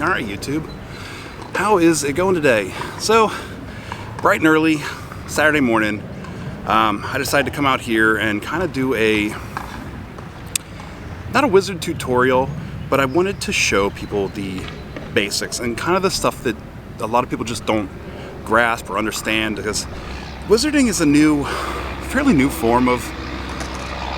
Alright YouTube, how is it going today? So, bright and early, Saturday morning, I decided to come out here and kind of do not a wizard tutorial, but I wanted to show people the basics and kind of the stuff that a lot of people just don't grasp or understand, because wizarding is a fairly new form of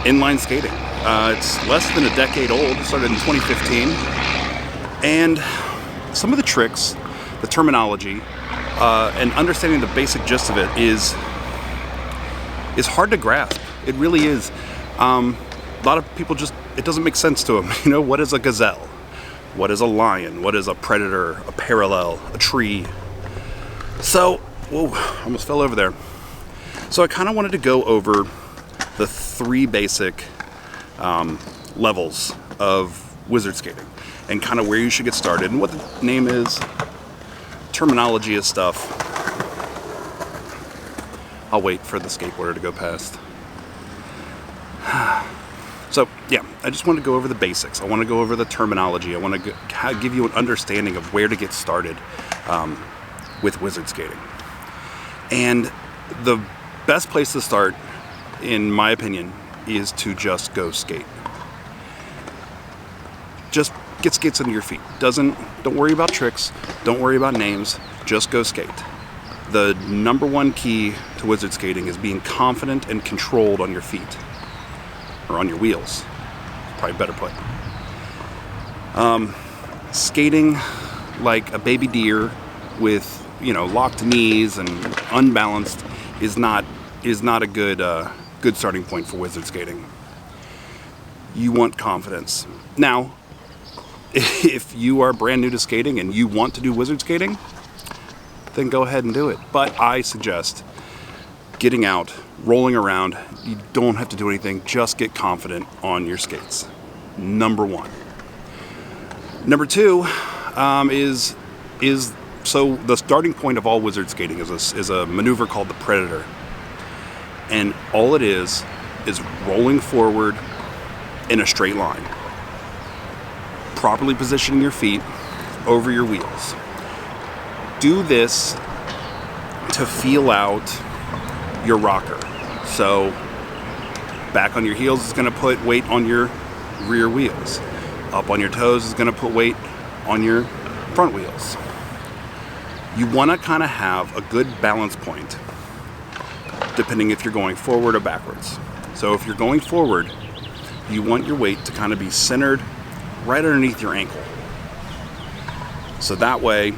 inline skating. It's less than a decade old. It started in 2015. And some of the tricks, the terminology, and understanding the basic gist of it is hard to grasp. It really is. A lot of people it doesn't make sense to them. You know, what is a gazelle? What is a lion? What is a predator, a parallel, a tree? So, whoa, almost fell over there. So I kind of wanted to go over the three basic levels of wizard skating and kind of where you should get started and what the name is, terminology is stuff. I'll wait for the skateboarder to go past. So yeah, I just want to go over the basics. I want to go over the terminology. I want to give you an understanding of where to get started with wizard skating. And the best place to start, in my opinion, is to just go skate. Just get skates under your feet. Don't worry about tricks. Don't worry about names. Just go skate. The number one key to wizard skating is being confident and controlled on your feet, or on your wheels. Probably better put. Skating like a baby deer with, locked knees and unbalanced is not a good starting point for wizard skating. You want confidence. Now, if you are brand new to skating and you want to do wizard skating, then go ahead and do it. But I suggest getting out, rolling around. You don't have to do anything. Just get confident on your skates. Number one. Number two is so the starting point of all wizard skating is a maneuver called the predator. And all it is rolling forward in a straight line. Properly positioning your feet over your wheels. Do this to feel out your rocker. So back on your heels is going to put weight on your rear wheels. Up on your toes is going to put weight on your front wheels. You want to kind of have a good balance point depending if you're going forward or backwards. So if you're going forward, you want your weight to kind of be centered right underneath your ankle. So that way,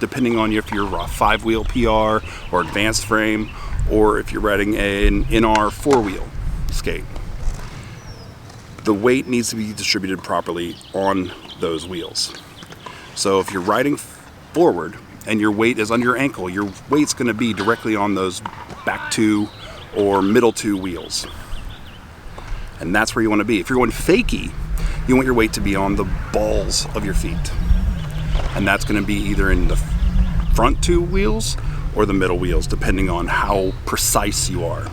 depending on if you're a 5-wheel PR or advanced frame, or if you're riding an NR 4-wheel skate, the weight needs to be distributed properly on those wheels. So if you're riding forward and your weight is under your ankle, your weight's going to be directly on those back two or middle two wheels. And that's where you want to be. If you're going fakie, you want your weight to be on the balls of your feet. And that's going to be either in the front two wheels or the middle wheels, depending on how precise you are.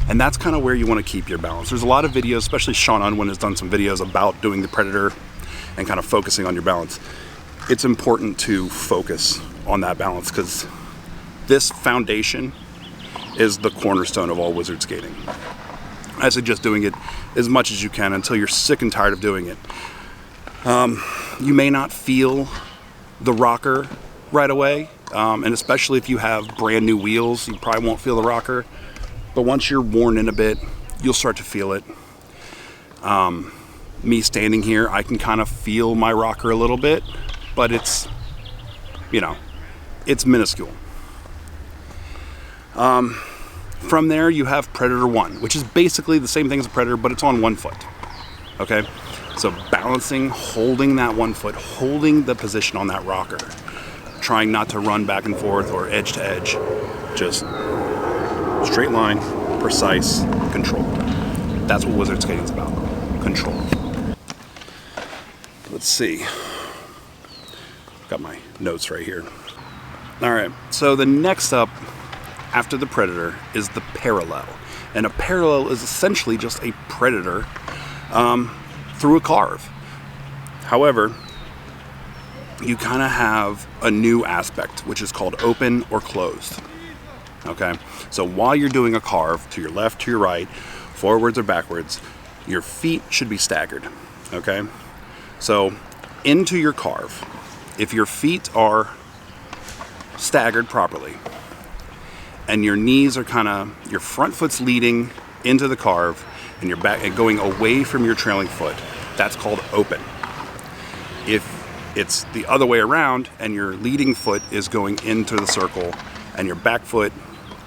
And that's kind of where you want to keep your balance. There's a lot of videos, especially Sean Unwin has done some videos about doing the predator and kind of focusing on your balance. It's important to focus on that balance, because this foundation is the cornerstone of all wizard skating. I suggest doing it as much as you can until you're sick and tired of doing it. You may not feel the rocker right away, and especially if you have brand new wheels, you probably won't feel the rocker. But once you're worn in a bit, you'll start to feel it. Me standing here, I can kind of feel my rocker a little bit, but it's minuscule. From there, you have Predator 1, which is basically the same thing as a Predator, but it's on one foot. Okay? So balancing, holding that one foot, holding the position on that rocker, trying not to run back and forth or edge to edge, just straight line, precise, controlled. That's what wizard skating is about. Control. Let's see. Got my notes right here. All right, so the next up after the predator is the parallel. And a parallel is essentially just a predator through a carve. However, you kind of have a new aspect, which is called open or closed. Okay, so while you're doing a carve to your left, to your right, forwards or backwards, your feet should be staggered. Okay, so into your carve, if your feet are staggered properly and your knees are kind of, your front foot's leading into the carve and your back and going away from your trailing foot, that's called open. If it's the other way around and your leading foot is going into the circle and your back foot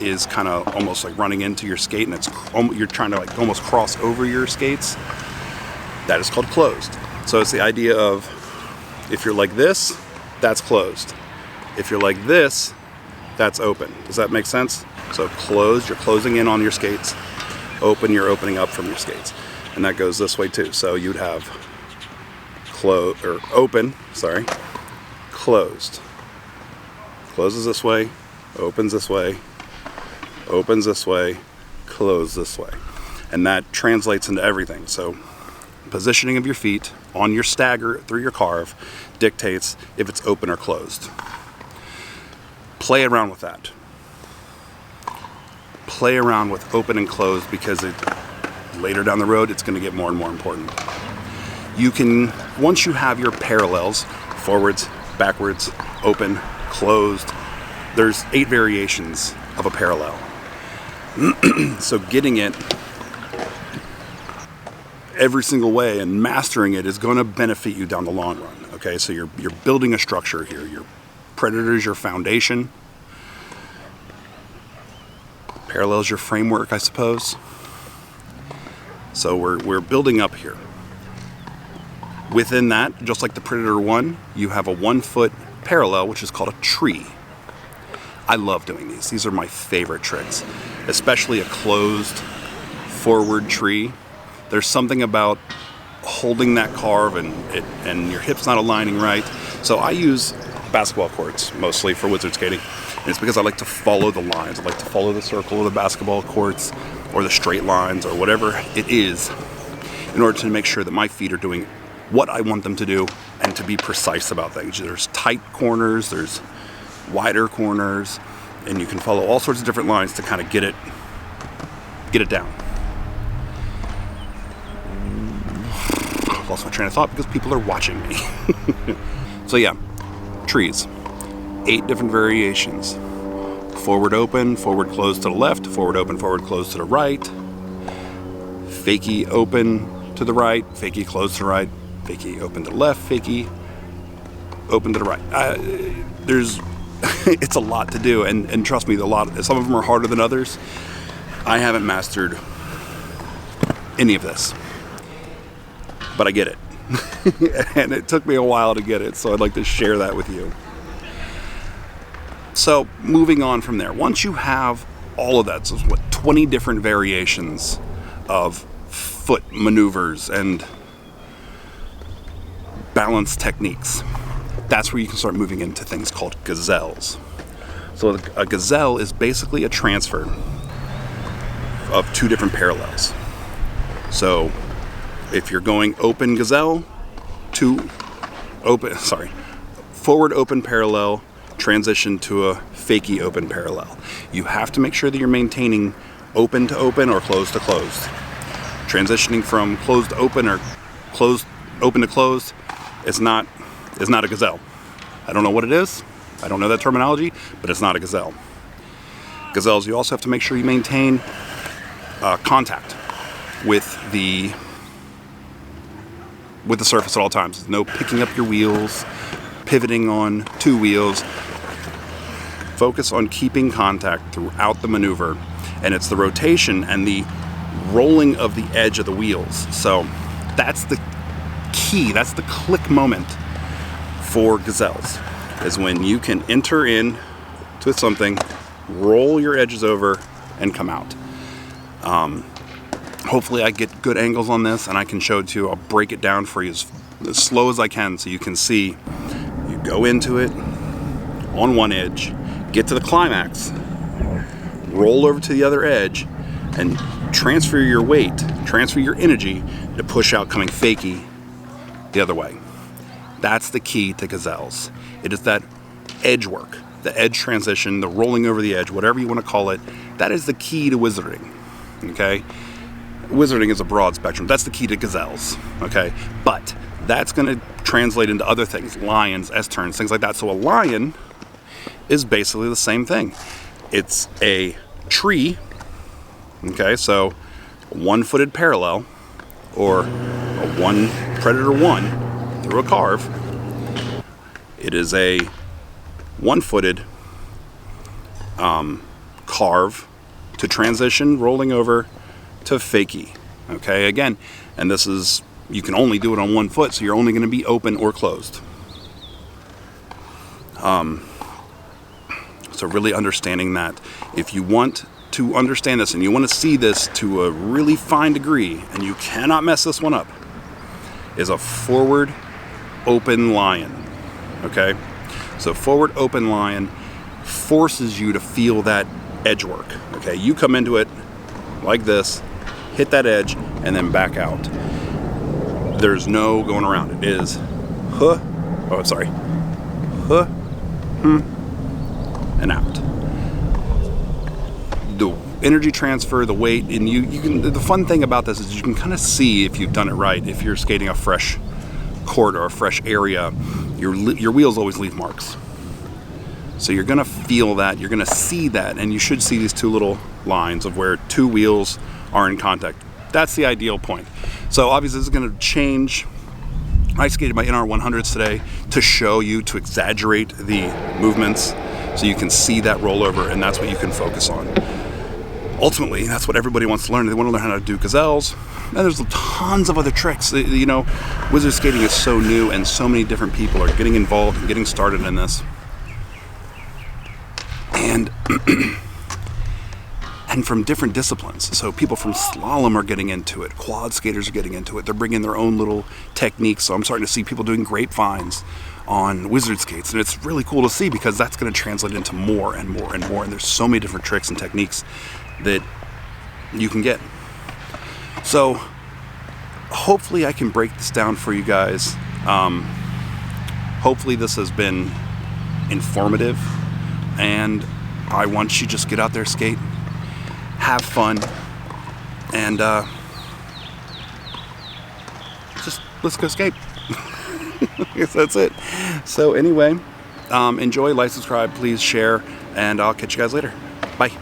is kind of almost like running into your skate and you're trying to like almost cross over your skates, that is called closed. So it's the idea of, if you're like this, that's closed. If you're like this, that's open. Does that make sense? So closed, you're closing in on your skates. Open, you're opening up from your skates. And that goes this way too. So you'd have open, closed. Closes this way, opens this way, opens this way, closes this way. And that translates into everything. So positioning of your feet on your stagger through your carve dictates if it's open or closed. Play around with that. Play around with open and closed, because later down the road it's going to get more and more important. You can, once you have your parallels, forwards, backwards, open, closed, there's 8 variations of a parallel. So getting it every single way and mastering it is going to benefit you down the long run. Okay, so you're building a structure here. Your predator is your foundation. Parallel is your framework, I suppose. So we're building up here. Within that, just like the Predator 1, you have a 1 foot parallel, which is called a tree. I love doing these. These are my favorite tricks, especially a closed forward tree. There's something about holding that carve and your hips not aligning right. So I use basketball courts mostly for wizard skating. And it's because I like to follow the lines. I like to follow the circle of the basketball courts or the straight lines or whatever it is, in order to make sure that my feet are doing what I want them to do and to be precise about things. There's tight corners, there's wider corners, and you can follow all sorts of different lines to kind of get it down. I've lost my train of thought because people are watching me. So yeah, trees. 8 different variations. Forward open, forward closed to the left, forward open, forward closed to the right. Fakie open to the right, fakie closed to the right, fakie open to the left, fakie open to the right. It's a lot to do, and trust me, some of them are harder than others. I haven't mastered any of this, but I get it. And it took me a while to get it, so I'd like to share that with you. So moving on from there, once you have all of that, so 20 different variations of foot maneuvers and balance techniques, that's where you can start moving into things called gazelles. So a gazelle is basically a transfer of 2 different parallels. So if you're going open gazelle to forward open parallel, transition to a fakie open parallel, you have to make sure that you're maintaining open to open or closed to closed. Transitioning from closed to open or closed open to closed is not a gazelle. I don't know what it is. I don't know that terminology, but it's not a gazelle. Gazelles, you also have to make sure you maintain contact with the surface at all times. There's no picking up your wheels, pivoting on 2 wheels. Focus on keeping contact throughout the maneuver, and it's the rotation and the rolling of the edge of the wheels. So that's the key, that's the click moment for gazelles, is when you can enter in to something, roll your edges over, and come out. Hopefully I get good angles on this and I can show it to you. I'll break it down for you as slow as I can so you can see. You go into it on one edge, get to the climax, roll over to the other edge, and transfer your weight, transfer your energy to push out coming fakie the other way. That's the key to gazelles. It is that edge work, the edge transition, the rolling over the edge, whatever you want to call it. That is the key to wizarding, okay? Wizarding is a broad spectrum. That's the key to gazelles, okay? But that's going to translate into other things, lions, S-turns, things like that. So a lion is basically the same thing. It's a tree, okay? So one-footed parallel, or a one predator one through a carve. It is a one-footed carve to transition, rolling over to fakie, okay? Again, and this is, you can only do it on one foot, so you're only going to be open or closed. So really understanding that if you want to understand this and you want to see this to a really fine degree, and you cannot mess this one up, is a forward open lion, okay? So forward open lion forces you to feel that edge work, okay? You come into it like this, hit that edge, and then back out. There's no going around it. It is and out. The energy transfer, the weight, and you can, the fun thing about this is you can kind of see if you've done it right. If you're skating a fresh court or a fresh area, your wheels always leave marks. So you're gonna feel that, you're gonna see that, and you should see these two little lines of where two wheels are in contact. That's the ideal point. So obviously this is gonna change. I skated my NR 100s today to show you, to exaggerate the movements so you can see that rollover, and that's what you can focus on. Ultimately, that's what everybody wants to learn. They want to learn how to do gazelles. And there's tons of other tricks. You know, wizard skating is so new, and so many different people are getting involved and getting started in this. And and from different disciplines. So people from slalom are getting into it. Quad skaters are getting into it. They're bringing their own little techniques. So I'm starting to see people doing grapevines on wizard skates. And it's really cool to see, because that's going to translate into more and more and more. And there's so many different tricks and techniques that you can get. So hopefully I can break this down for you guys. Hopefully this has been informative, and I want you to just get out there, skate, have fun, and just let's go skate. I guess that's it. So anyway, enjoy, like, subscribe, please share, and I'll catch you guys later. Bye.